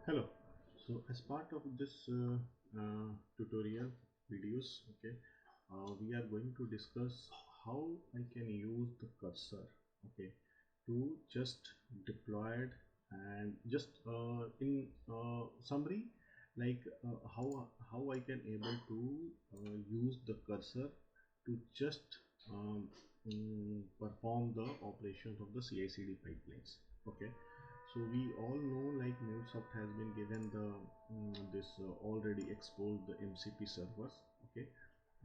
Hello. So as part of this tutorial videos, okay, we are going to discuss how I can use the cursor, okay, to just deploy it and just in summary, like how I can able to use the cursor to just perform the operations of the CI/CD pipelines. Okay, so we all know like MuleSoft has been given the this already exposed the MCP servers, okay,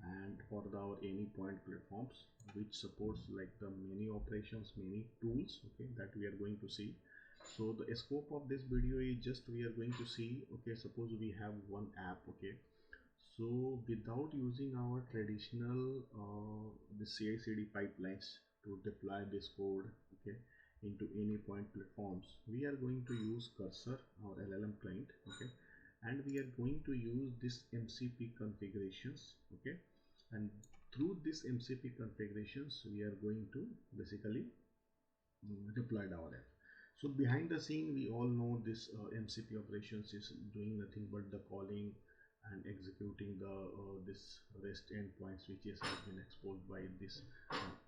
and for our any point platforms which supports like the many operations, many tools, okay, that we are going to see. So the scope of this video is just we are going to see, okay, suppose we have one app, okay, so without using our traditional the CI/CD pipelines to deploy this code, okay, into any point platforms, we are going to use cursor or LLM client, okay, and we are going to use this MCP configurations, okay, and through this MCP configurations we are going to basically deployed our app. So behind the scene, we all know this MCP operations is doing nothing but the calling and executing the this REST endpoints which is has been exposed by this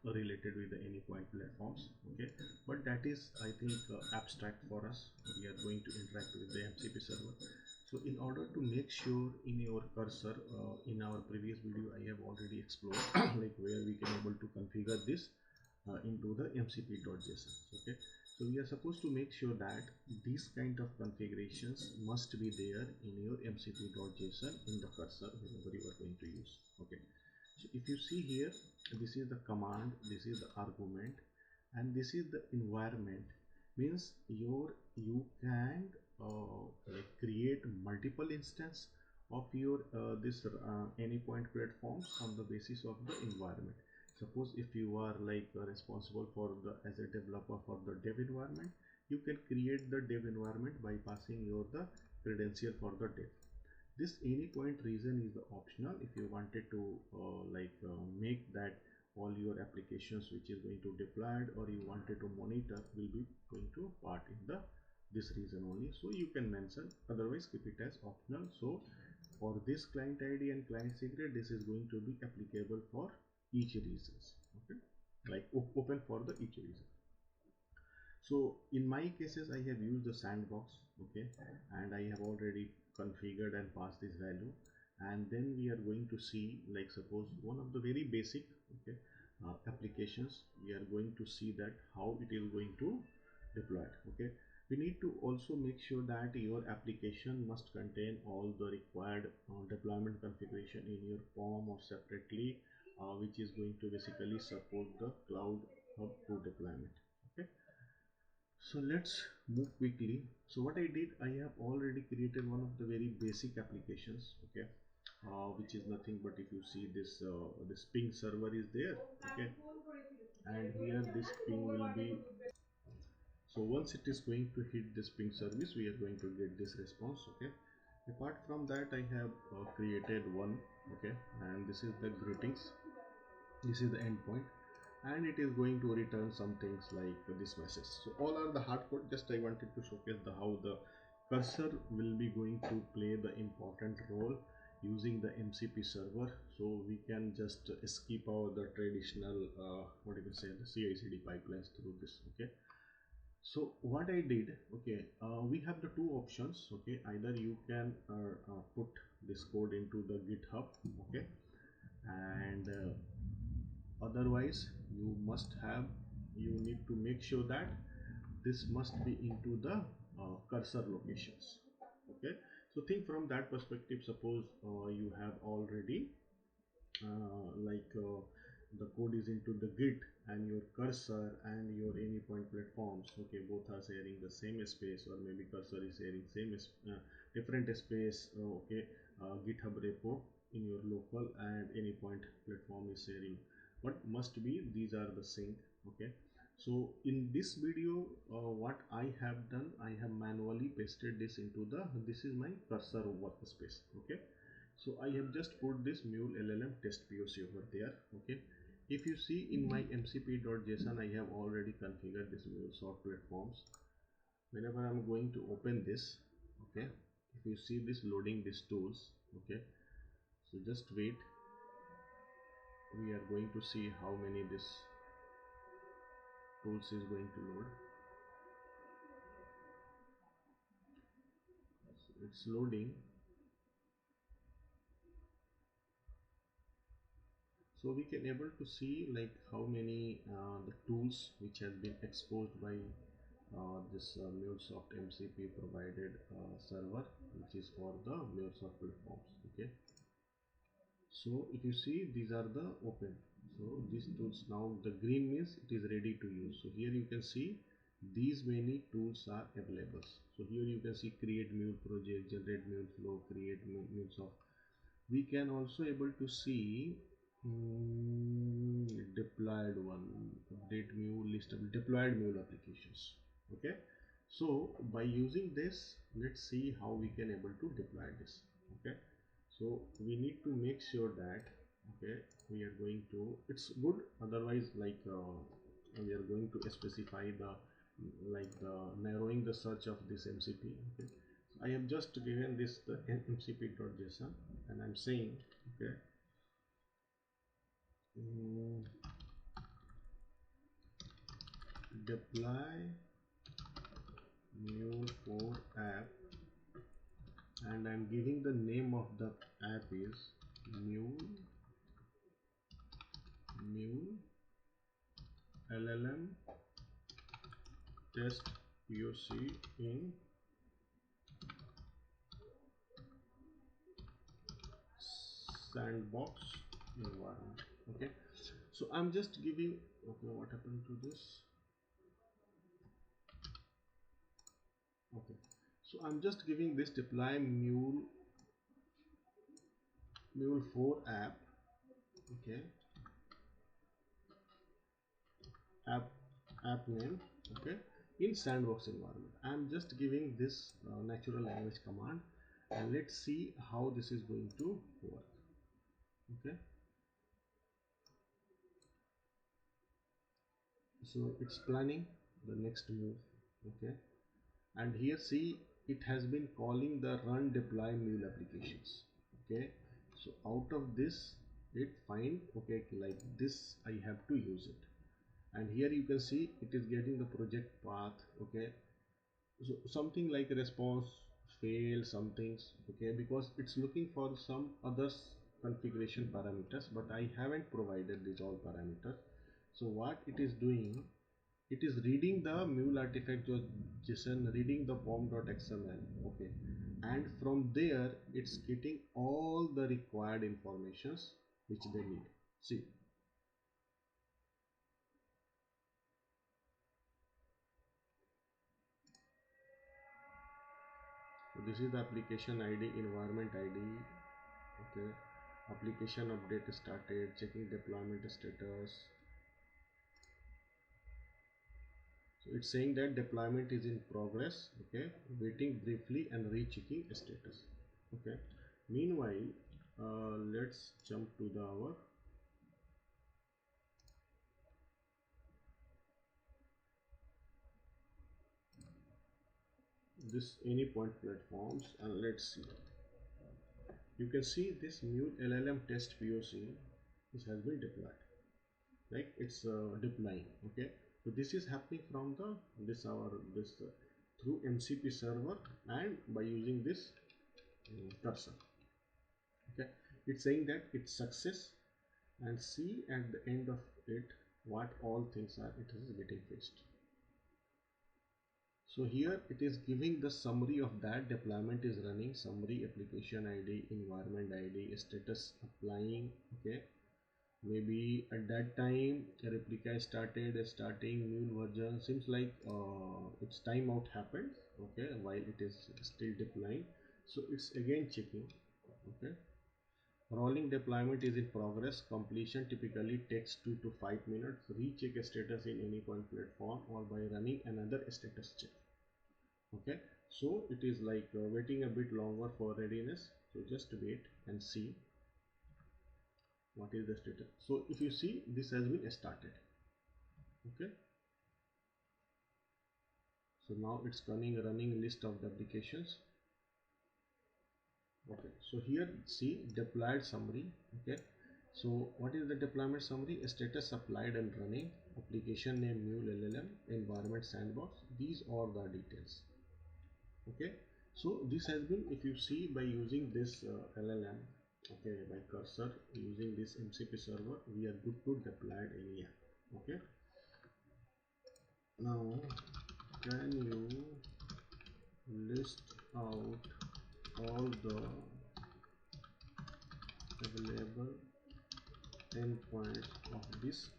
related with the any point platforms. Okay, but that is I think abstract for us. We are going to interact with the MCP server. So in order to make sure in your cursor, in our previous video I have already explored like where we can able to configure this into the mcp.json. Okay, so we are supposed to make sure that these kind of configurations must be there in your mcp.json in the cursor whenever you are going to use. Okay, so if you see here, this is the command, this is the argument, and this is the environment. Means you can like create multiple instance of your this any point platforms on the basis of the environment. Suppose if you are like responsible for the as a developer for the dev environment, you can create the dev environment by passing your the credential for the dev. This any point reason is the optional. If you wanted to make that all your applications which is going to deployed or you wanted to monitor will be going to part in the this reason only, so you can mention, otherwise keep it as optional. So for this client ID and client secret, this is going to be applicable for each reasons, okay, like open for the each reason. So in my cases I have used the sandbox, okay, and I have already configured and passed this value, and then we are going to see like suppose one of the very basic, okay, applications, we are going to see that how it is going to deploy it. Okay, we need to also make sure that your application must contain all the required deployment configuration in your POM or separately, which is going to basically support the cloud hub to deployment. Okay, so let's move quickly. So what I did, I have already created one of the very basic applications, okay, which is nothing but if you see this ping server is there, okay, and here this ping will be, so once it is going to hit this ping service, we are going to get this response. Okay, apart from that I have created one, okay, and this is the greetings, this is the endpoint, and it is going to return some things like this message. So all are the hard code, just I wanted to showcase the how the cursor will be going to play the important role using the MCP server, so we can just skip out the traditional what you can say the CI/CD pipelines through this. Okay, so what I did, okay, we have the two options. Okay, either you can put this code into the GitHub, okay, and otherwise you need to make sure that this must be into the cursor locations. Okay, so think from that perspective. Suppose you have already the code is into the git and your cursor and your any point platforms, okay, both are sharing the same space, or maybe cursor is sharing same different space, okay, github repo in your local and any point platform is sharing, but must be these are the sync. Okay, so in this video what I have done, I have manually pasted this into the, this is my cursor workspace. Okay, so I have just put this Mule LLM test POC over there. Okay, if you see in my mcp.json, I have already configured this MuleSoft platforms. Whenever I'm going to open this, Okay, if you see this loading these tools, okay, so just wait, we are going to see how many this tools is going to load. So it's loading. So we can able to see like how many the tools which has been exposed by this MuleSoft MCP provided server, which is for the MuleSoft platforms. Okay, so if you see, these are the open. So these tools, now the green means it is ready to use. So here you can see these many tools are available. So here you can see create Mule project, generate Mule flow, create MuleSoft. We can also able to see deployed one, update Mule list of deployed Mule applications. Okay, so by using this, let's see how we can able to deploy this. Okay, so we need to make sure that, okay, we are going to, it's good, otherwise like we are going to specify the like the narrowing the search of this mcp. Okay, so I have just given this the mcp.json, and I'm saying, okay, mm, deploy mule 4 app, and I'm giving the name of the app is mule llm test POC in sandbox environment. Okay, so I'm just giving, okay, what happened to this? Okay, so I'm just giving this deploy mule 4 app. Okay, app name. Okay, in sandbox environment I'm just giving this natural language command, and let's see how this is going to work. Okay, so it's planning the next move. Okay, and here see, it has been calling the run deploy mule applications. Okay, so out of this it find, okay, like this I have to use it, and here you can see it is getting the project path. Okay, so something like response fail some things. Okay, because it's looking for some others configuration parameters, but I haven't provided these all parameters. So what it is doing, it is reading the mule artifact JSON, reading the pom.xml. Okay, and from there it's getting all the required informations which they need. See, so this is the application ID, environment ID. Okay, application update started, checking deployment status. So it's saying that deployment is in progress. Okay, waiting briefly and rechecking status. Okay, meanwhile let's jump to the our this any point platforms, and let's see, you can see this Mule LLM test POC, this has been deployed, like it's deploying. Okay, so this is happening from the this our this through MCP server, and by using this cursor. Okay, it's saying that it's success, and see at the end of it what all things are, it is getting fixed. So here it is giving the summary of that deployment is running, summary, application ID, environment ID, status applying. Okay, maybe at that time a replica started, starting Mule version, seems like its timeout happened. Okay, while it is still deploying, so it's again checking. Okay, rolling deployment is in progress, completion typically takes 2 to 5 minutes, recheck a status in any point platform or by running another status check. Okay, so it is like waiting a bit longer for readiness, so just wait and see what is the status. So if you see, this has been started. Okay, so now it's running list of the applications. Okay, so here see deployed summary. Okay, so what is the deployment summary? Status applied and running, application name Mule LLM, environment sandbox. These are the details. Okay, so this has been, if you see, by using this LLM, okay, by cursor using this MCP server, we are good to deploy any app. Okay, now can you list out all the available endpoints of this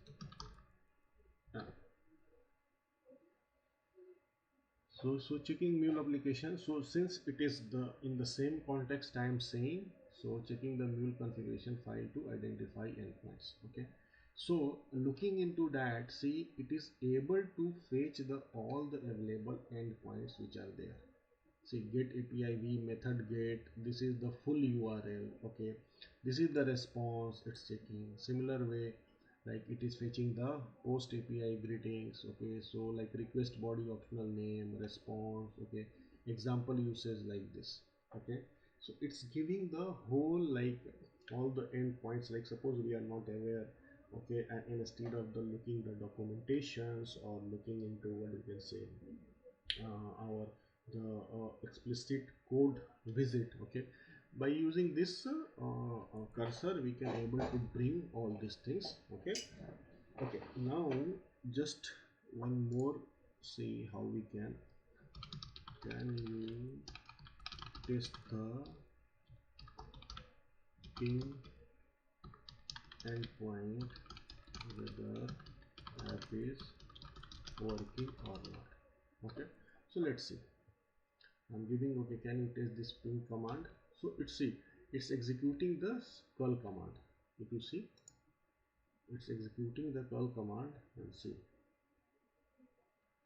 app? So checking Mule application. So since it is the in the same context I am saying, so checking the Mule configuration file to identify endpoints. Okay. So looking into that, see, it is able to fetch the all the available endpoints which are there. See, get API v method get. This is the full URL. Okay. This is the response it's checking. Similar way, like it is fetching the post API greetings. Okay, so like request body optional name, response. Okay, example usage like this. Okay, so it's giving the whole, like all the endpoints. Like suppose we are not aware, okay, and instead of the looking the documentations or looking into what you can say, our the explicit code visit. Okay, by using this cursor we can able to bring all these things. Okay. Okay, now just one more, see how we can you test the ping endpoint whether app is working or not. Okay, so let's see. I'm giving, okay, can you test this ping command? So it's, see, it's executing the curl command. If you see, it's executing the curl command and see.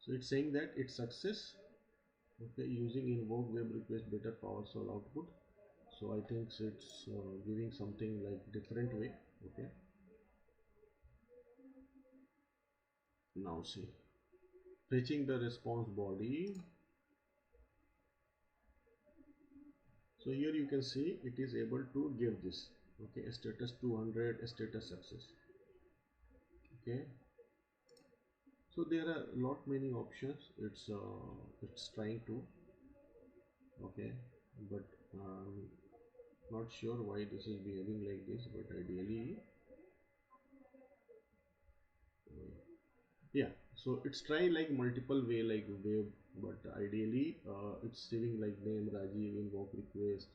So it's saying that it's success. Okay, using invoke web request better PowerShell output. So I think it's giving something like different way. Okay, now see, fetching the response body. So here you can see it is able to give this. Okay, status 200, status success. Okay, so there are lot many options. It's trying to, okay, but not sure why this is behaving like this, but ideally, yeah, so it's try like multiple way like wave, but ideally it's saving like name Rajiv, invoke request.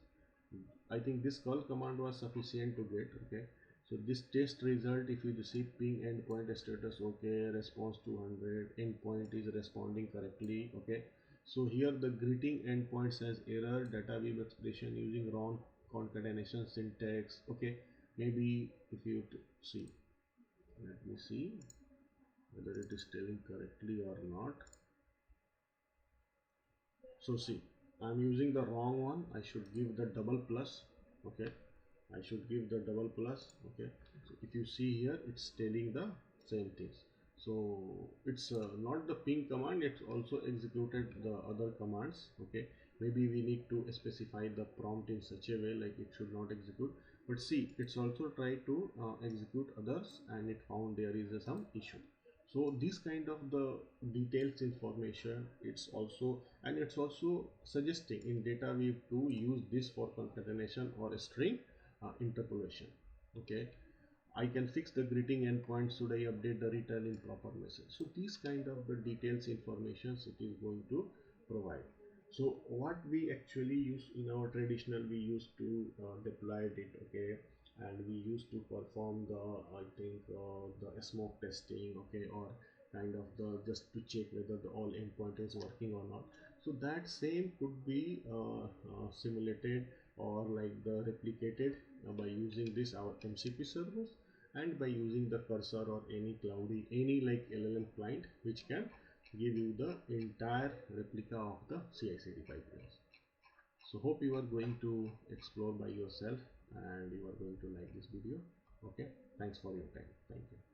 I think this call command was sufficient to get. Okay, so this test result, if you receive ping endpoint status okay, response 200, endpoint is responding correctly. Okay, so here the greeting endpoint says error, data web expression using wrong concatenation syntax. Okay, maybe if you see, let me see whether it is telling correctly or not. So see, I'm using the wrong one. I should give the double plus. Okay, I should give the double plus. Okay, so if you see here, it's telling the same things. So it's not the ping command, it's also executed the other commands. Okay, maybe we need to specify the prompt in such a way like it should not execute, but see, it's also tried to execute others and it found there is some issue. So this kind of the details information, it's also, and it's also suggesting in data weave to use this for concatenation or string interpolation. Okay, I can fix the greeting endpoint. Should I update the return in proper message? So these kind of the details informations it is going to provide. So what we actually use in our traditional, we used to deploy it. Okay, and we used to perform the, I think the smoke testing. Okay, or kind of the just to check whether the all endpoint is working or not. So that same could be simulated or like the replicated by using this our MCP servers, and by using the cursor or any cloudy, any like LLM client which can give you the entire replica of the CI/CD pipelines. So hope you are going to explore by yourself and you are going to like this video. Okay, thanks for your time. Thank you.